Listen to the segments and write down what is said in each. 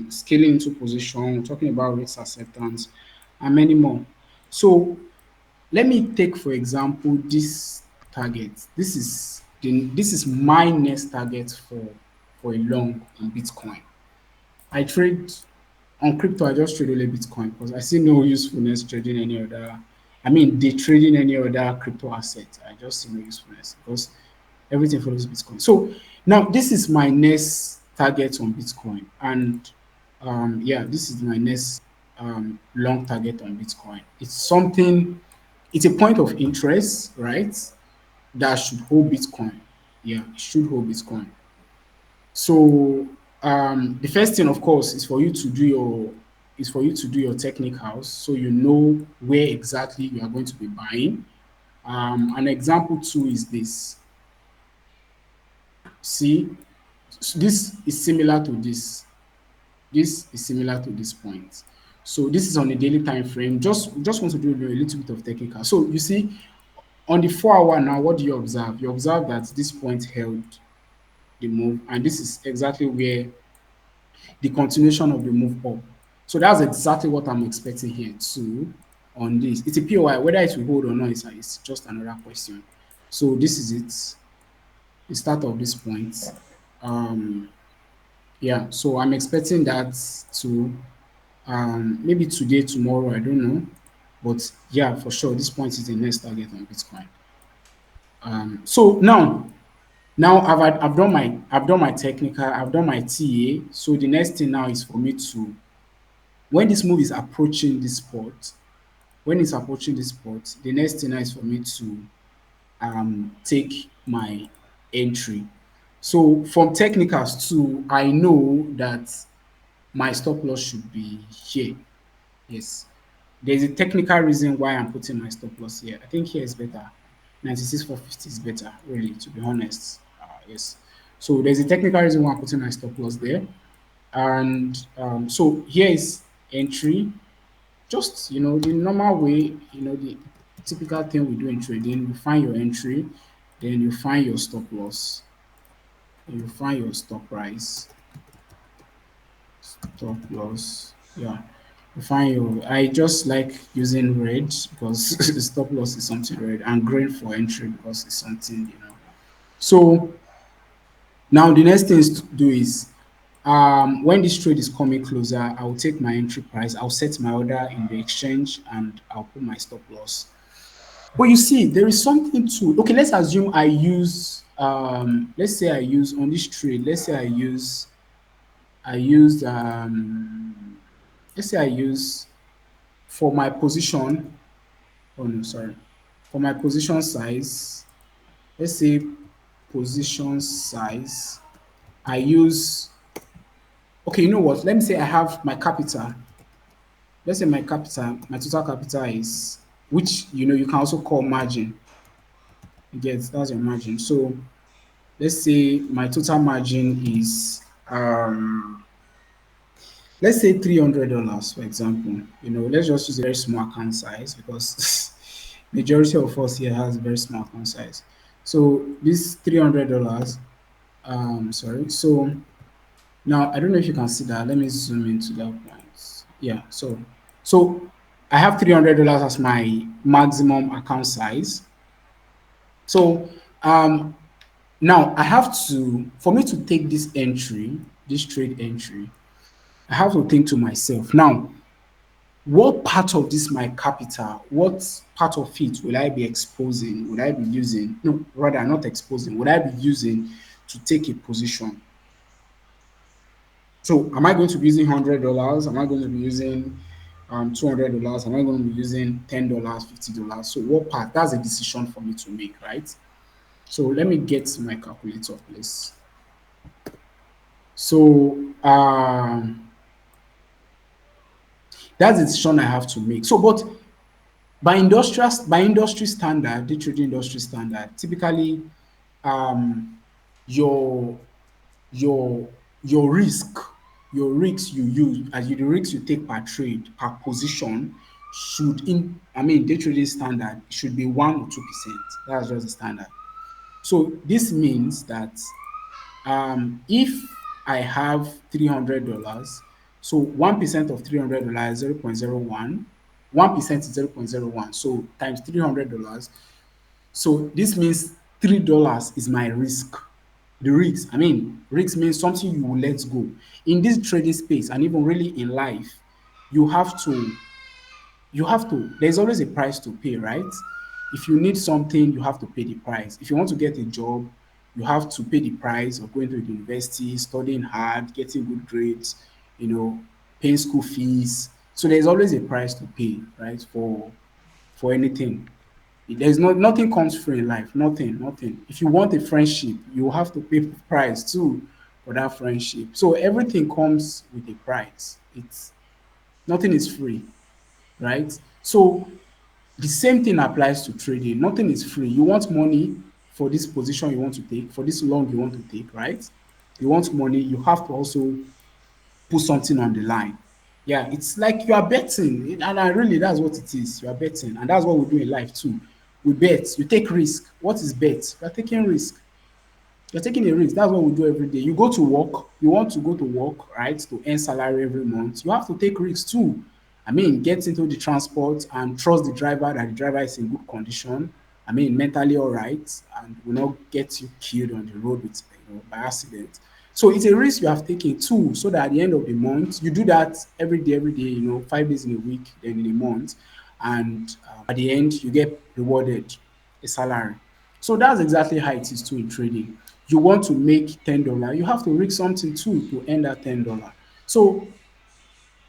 scaling into position, we're talking about risk acceptance, and many more. So let me take for example this target. This is my next target for a long in Bitcoin. I trade on crypto. I just trade only Bitcoin because I see no usefulness trading any other. I mean, day trading any other crypto asset. I just see no usefulness because everything follows Bitcoin. So now this is my next target on Bitcoin, and yeah, this is my next long target on Bitcoin. It's something. It's a point of interest, right? That should hold Bitcoin. Yeah, it should hold Bitcoin. So the first thing, of course, is for you to do your technicals, so you know where exactly you are going to be buying. An example too is this. See, this is similar to this. This is similar to this point. So this is on a daily time frame. Just want to do a little bit of technical. So you see, on the 4 hour now, what do you observe? You observe that this point held the move, and this is exactly where the continuation of the move up. So that's exactly what I'm expecting here too on this. It's a POI, whether it will hold or not is just another question. So this is it, the start of this point. Um, yeah, so I'm expecting that to maybe today, tomorrow, I don't know. But yeah, for sure, this point is the next target on Bitcoin. So now I've done my technical, I've done my TA. So the next thing now is for me to, when this move is approaching this spot, when it's approaching this spot, the next thing now is for me to take my entry. So from technicals too, I know that my stop loss should be here. Yes. There's a technical reason why I'm putting my stop loss here. I think here is better. 96,450 is better, really, to be honest. Yes. So there's a technical reason why I'm putting my stop loss there. And so here is entry. Just, the normal way, the typical thing we do in trading, you find your entry, then you find your stop loss, then you find your stop price, stop loss. Yeah. You find your, I just like using red because the stop loss is something red, and green for entry because it's something. So now the next thing is to do is when this trade is coming closer, I will take my entry price, I'll set my order in the exchange, and I'll put my stop loss. But you see, there is something to, okay, let's assume I use let's say I use on this trade, let's say I used let's say I use for my position, oh no, sorry. For my position size, let's say position size, I use, okay, you know what? Let me say I have my capital. Let's say my total capital is, which you can also call margin. You get, that's your margin. So let's say my total margin is let's say $300, for example. Let's just use a very small account size because majority of us here has very small account size. So this $300, sorry. So now I don't know if you can see that. Let me zoom into that point. Yeah. So I have $300 as my maximum account size. So now I have to, for me to take this entry, this trade entry, I have to think to myself now, what part of this my capital, what part of it will I be exposing? Would I be using? No, rather not exposing. Would I be using to take a position? So am I going to be using $100? Am I going to be using $200? Am I going to be using $10, $50? So what part? That's a decision for me to make, right? So let me get my calculator, please. So that's the decision I have to make. So, but by industry standard, the trading industry standard, typically um, your your risk, your risks you use, as you the risks you take per trade, per position, should, in I mean day trading standard, should be 1 or 2%. That's just the standard. So this means that if I have $300, So 1% of $300 is 0.01. 1% is 0.01. So times $300. So this means $3 is my risk. The risk, I mean, risk means something you will let go. In this trading space and even really in life, you have to there's always a price to pay, right? If you need something, you have to pay the price. If you want to get a job, you have to pay the price of going to the university, studying hard, getting good grades, you know, paying school fees. So there's always a price to pay, right? For anything. There's nothing comes free in life. Nothing, nothing. If you want a friendship, you have to pay price too for that friendship. So everything comes with a price. It's nothing is free, right? So the same thing applies to trading. Nothing is free. You want money for this position you want to take, for this long you want to take, right? You want money, you have to also put something on the line. Yeah, it's like you are betting, and really that's what it is. You are betting, and that's what we do in life too. We bet. You take risk. What is bet? You are taking risk. You're taking a risk. That's what we do every day. You go to work, you want to go to work, right, to earn salary every month. You have to take risks too. I mean, get into the transport and trust the driver that the driver is in good condition. I mean, mentally all right, and will not get you killed on the road with by accident. So it's a risk you have taken too, so that at the end of the month, you do that every day, 5 days in a week, then in a month, and at the end, you get rewarded a salary. So that's exactly how it is too in trading. You want to make $10, you have to risk something too to earn that $10. So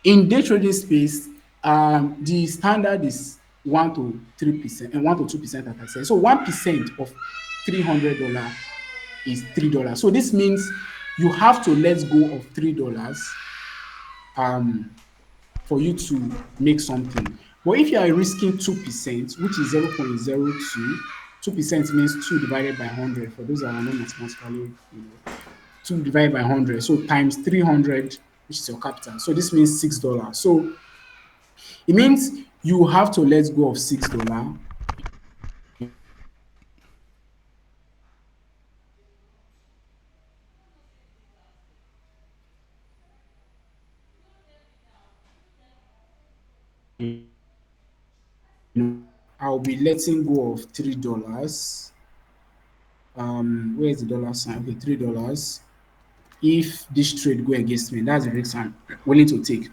in day trading space, the standard is 1 to 3% and 1 to 2%, like I said. So 1% of $300 is $3. So this means you have to let go of $3 um, for you to make something. But if you are risking 2%, which is 0.02, 2% means 2 divided by 100. For those that are not mathematically, 2 divided by 100. So times 300, which is your capital. So this means $6. So it means you have to let go of $6. I'll be letting go of $3. Where is the dollar sign? Okay, $3. If this trade go against me, that's the risk I'm willing to take.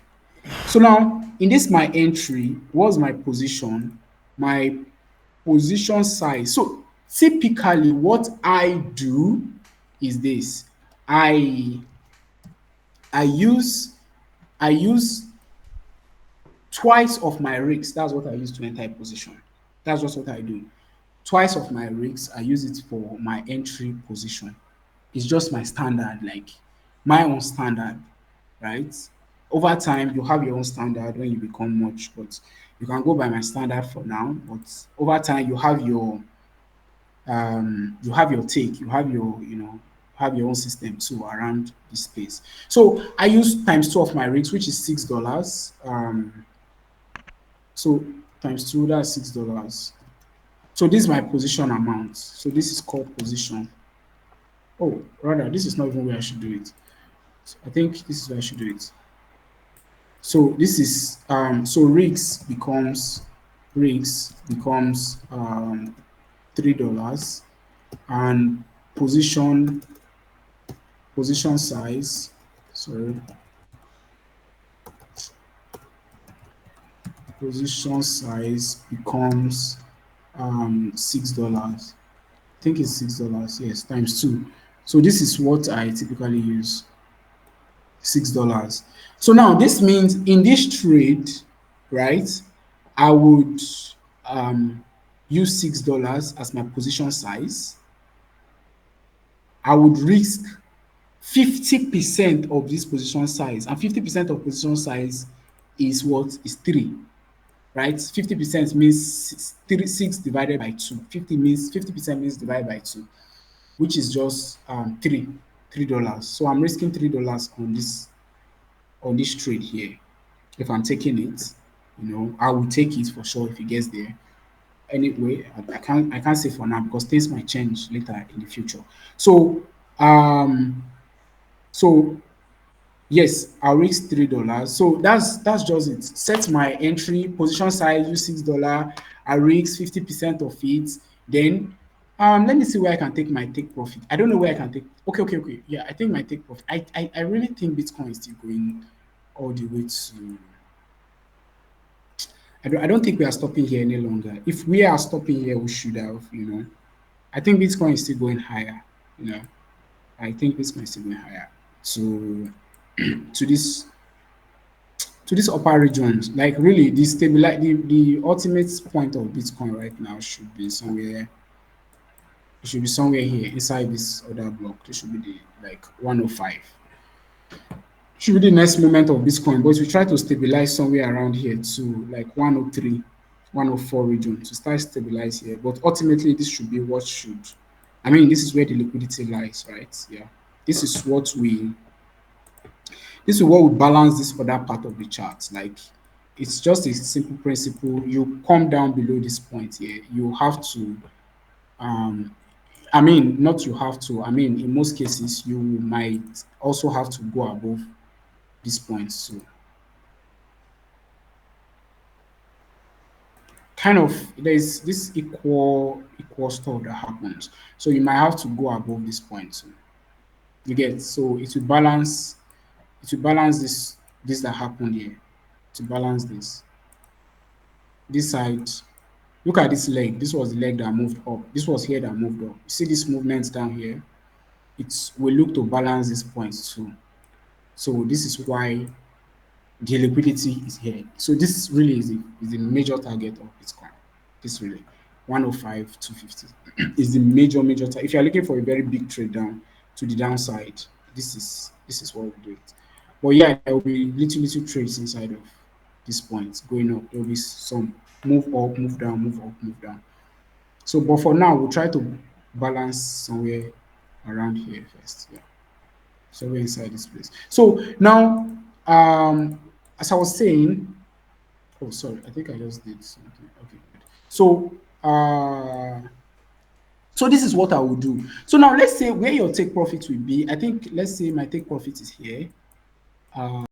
So now in this my entry, what's my position? My position size. So typically what I do is this. I I use I use twice of my rigs. That's what I use to enter a position. That's just what I do. Twice of my rigs, I use it for my entry position. It's just my standard, like my own standard, right? Over time, you have your own standard when you become much, but you can go by my standard for now. But over time, you have your take, you have your have your own system too around this space. So I use times two of my rigs, which is $6. So times two, that's $6. So this is my position amount. So this is called position. Oh, rather, this is not even where I should do it. So I think this is where I should do it. So this is so rigs becomes $3, and position position size, sorry, position size becomes $6. I think it's $6, yes, times two. So this is what I typically use, $6. So now this means in this trade, right, I would um, use $6 as my position size. I would risk 50% of this position size, and 50% of position size is what is 3, right? 50% means 6 divided by 2. 50% means divided by 2, which is just $3. So I'm risking $3 on this trade here. If I'm taking it, I will take it for sure if it gets there. Anyway, I can't say for now because things might change later in the future. So um so Yes, I'll risk $3. So that's just it. Set my entry position size, use $6. I risk 50% of it. Then let me see where I can take my take profit. I don't know where I can take. Okay, okay, okay. Yeah, I think my take profit. I really think Bitcoin is still going all the way to. I don't think we are stopping here any longer. If we are stopping here, we should have. I think Bitcoin is still going higher. You know, I think Bitcoin is still going higher to to this to these upper regions. Like really, the ultimate point of Bitcoin right now should be somewhere. It should be somewhere here inside this other block. It should be the like 105. Should be the next moment of Bitcoin, but we try to stabilize somewhere around here to like 103, 104 region to start stabilize here. But ultimately, this should be what should. I mean, this is where the liquidity lies, right? Yeah. This is what we this is what will balance this other part of the chart. Like it's just a simple principle. You come down below this point here, you have to um I mean not you have to, I mean in most cases you might also have to go above this point. So kind of there's this equal stuff that happens. So you might have to go above this point. So you get so it will balance this that happened here to balance this side. Look at this leg. This was the leg that moved up. This was here that moved up. You see this movement down here? It's we look to balance this point too. So this is why the liquidity is here. So this really is the major target of Bitcoin. This really 105 250 is the major target. If you're looking for a very big trade down to the downside, this is what we do it. But yeah, there will be little trades inside of this point going up. There will be some move up, move down, move up, move down. So, but for now, we'll try to balance somewhere around here first. Yeah, somewhere inside this place. So now, as I was saying, oh, sorry, I think I just did something. Okay, good. So this is what I will do. So now let's say where your take profit will be. I think let's say my take profit is here.